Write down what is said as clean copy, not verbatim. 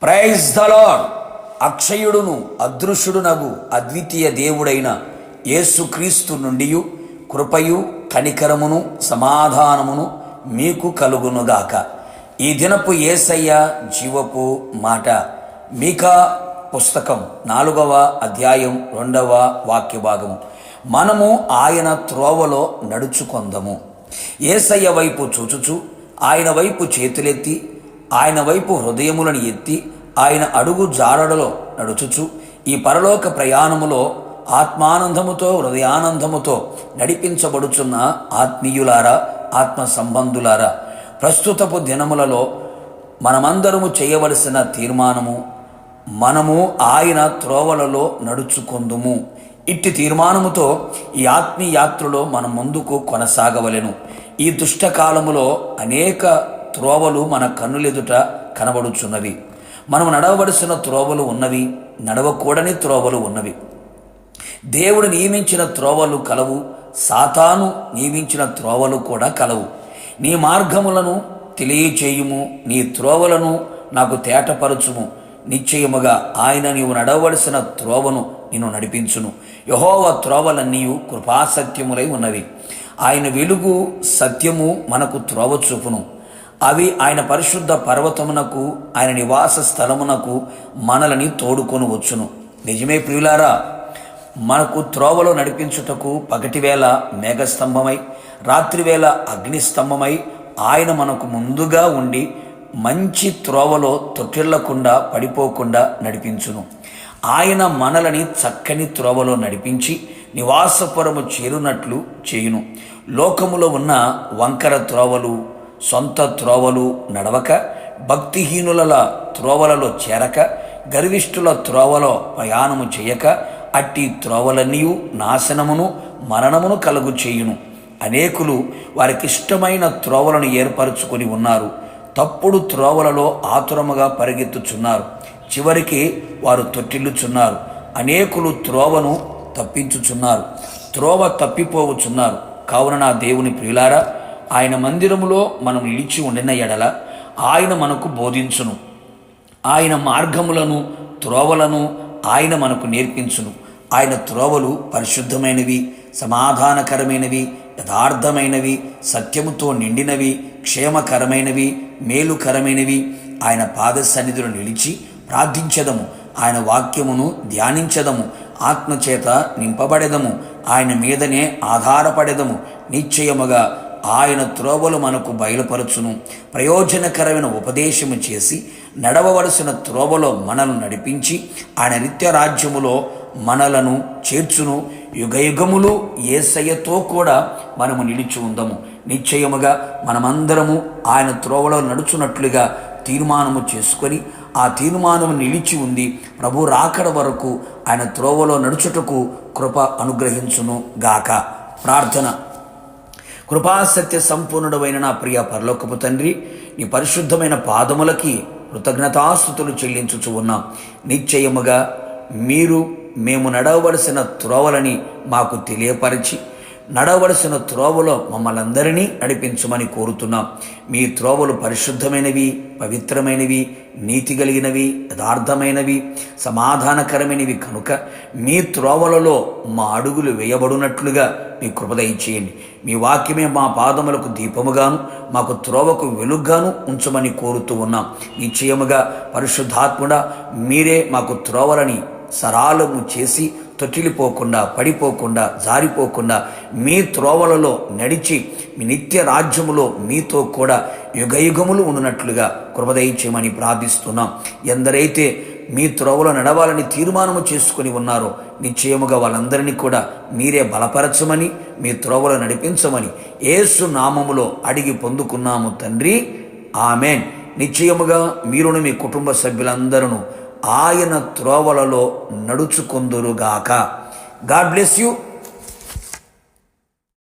Praise the lord. అక్షయుడును అదృశ్యుడునగు అద్వితీయ దేవుడైన యేసుక్రీస్తు నుండి కృపయు కనికరమును సమాధానమును మీకు కలుగునుగాక. ఈ దినపు యేసయ్య జీవపు మాట. మీకా పుస్తకం 4వ అధ్యాయం 2వ వాక్య భాగము. మనము ఆయన త్రోవలో నడుచుకొందము. యేసయ్య వైపు చూచుచు ఆయన వైపు చేతులెత్తి ఆయన వైపు హృదయములను ఎత్తి ఆయన అడుగు జాడలలో నడుచుచు ఈ పరలోక ప్రయాణములో ఆత్మానందముతో హృదయానందముతో నడిపించబడుచున్న ఆత్మీయులారా, ఆత్మ సంబంధులారా, ప్రస్తుతపు దినములలో మనమందరము చేయవలసిన తీర్మానము, మనము ఆయన త్రోవలలో నడుచుకొందుము. ఇట్టి తీర్మానముతో ఈ ఆత్మీయాత్రలో మనం ముందుకు కొనసాగవలెను. ఈ దుష్టకాలములో అనేక త్రోవలు మన కన్నులెదుట కనబడుచున్నవి. మనం నడవవలసిన త్రోవలు ఉన్నవి, నడవకూడని త్రోవలు ఉన్నవి. దేవుడు నియమించిన త్రోవలు కలవు, సాతాను నియమించిన త్రోవలు కూడా కలవు. నీ మార్గములను తెలియచేయుము, నీ త్రోవలను నాకు తేటపరచుము. నిశ్చయముగా ఆయన నీవు నడవవలసిన త్రోవను నిన్ను నడిపించును. యెహోవా త్రోవలన్నీ కృపాసత్యములై ఉన్నవి. ఆయన వెలుగు సత్యము మనకు త్రోవ చూపును. అవి ఆయన పరిశుద్ధ పర్వతమునకు, ఆయన నివాస స్థలమునకు మనలని తోడుకొని వచ్చును. నిజమే ప్రియులారా, మనకు త్రోవలో నడిపించుటకు పగటివేళ మేఘస్తంభమై, రాత్రివేళ అగ్నిస్తంభమై ఆయన మనకు ముందుగా ఉండి మంచి త్రోవలో తొట్టిల్లకుండా పడిపోకుండా నడిపించును. ఆయన మనలని చక్కని త్రోవలో నడిపించి నివాసపురము చేరునట్లు చేయును. లోకములో ఉన్న వంకర త్రోవలు, సొంత త్రోవలు నడవక, భక్తిహీనుల త్రోవలలో చేరక, గర్విష్ఠుల త్రోవలో ప్రయాణము చేయక, అట్టి త్రోవలన్నీ నాశనమును మరణమును కలుగు చేయును. అనేకులు వారికిష్టమైన త్రోవలను ఏర్పరచుకొని ఉన్నారు. తప్పుడు త్రోవలలో ఆతురముగా పరిగెత్తుచున్నారు. చివరికి వారు తొట్టిల్లుచున్నారు. అనేకులు త్రోవను తప్పించుచున్నారు, త్రోవ తప్పిపోవచున్నారు. కావున నా దేవుని ప్రియులారా, ఆయన మందిరములో మనం నిలిచి ఉండిన ఎడల ఆయన మనకు బోధించును. ఆయన మార్గములను, త్రోవలను ఆయన మనకు నేర్పించును. ఆయన త్రోవలు పరిశుద్ధమైనవి, సమాధానకరమైనవి, యథార్థమైనవి, సత్యముతో నిండినవి, క్షేమకరమైనవి, మేలుకరమైనవి. ఆయన పాద సన్నిధిలో నిలిచి ప్రార్థించదము, ఆయన వాక్యమును ధ్యానించదము, ఆత్మచేత నింపబడెదము, ఆయన మీదనే ఆధారపడెదము. నిశ్చయముగా ఆయన త్రోవలు మనకు బయలుపరచును. ప్రయోజనకరమైన ఉపదేశము చేసి నడవవలసిన త్రోవలో మనల్ని నడిపించి ఆయన నిత్య రాజ్యములో మనలను చేర్చును. యుగయుగములు యేసయ్యతో కూడా మనము నిలిచి ఉందము. నిశ్చయముగా మనమందరము ఆయన త్రోవలో నడుచున్నట్లుగా తీర్మానము చేసుకొని ఆ తీర్మానము నిలిచి ఉంది ప్రభు రాకడ వరకు ఆయన త్రోవలో నడుచుటకు కృప అనుగ్రహించును గాక. ప్రార్థన. కృపాసత్య సంపూర్ణుడైన నా ప్రియ పరలోకపు తండ్రి, నీ పరిశుద్ధమైన పాదములకి కృతజ్ఞతాస్తుతులు చెల్లించుచు ఉన్నాం. నిశ్చయముగా మేము నడవవలసిన త్రోవలని మాకు తెలియపరిచి నడవలసిన త్రోవలో మమ్మల్ని అందరినీ నడిపించమని కోరుతున్నాం. మీ త్రోవలు పరిశుద్ధమైనవి, పవిత్రమైనవి, నీతి కలిగినవి, యథార్థమైనవి, సమాధానకరమైనవి కనుక మీ త్రోవలలో మా అడుగులు వేయబడినట్లుగా మీ కృప దయచేయండి. మీ వాక్యమే మా పాదములకు దీపముగాను, మాకు త్రోవకు వెలుగుగాను ఉంచమని కోరుతూ ఉన్నాం. నిశ్చయముగా పరిశుద్ధాత్ముడా, మీరే మాకు త్రోవలని సరాలము చేసి తొట్టిల్లిపోకుండా, పడిపోకుండా, జారిపోకుండా మీ త్రోవలలో నడిచి మీ నిత్య రాజ్యములో మీతో కూడా యుగయుగములు ఉన్నట్లుగా కృప దయచేయమని ప్రార్థిస్తున్నాం. ఎందరైతే మీ త్రోవలో నడవాలని తీర్మానము చేసుకుని ఉన్నారో నిశ్చయముగా వాళ్ళందరినీ కూడా మీరే బలపరచమని, మీ త్రోవలో నడిపించమని యేసు నామములో అడిగి పొందుకున్నాము తండ్రి, ఆమెన్. నిశ్చయముగా మీరును మీ కుటుంబ సభ్యులందరూ ఆయన త్రోవలలో నడుచుకొందురుగాక. God bless you.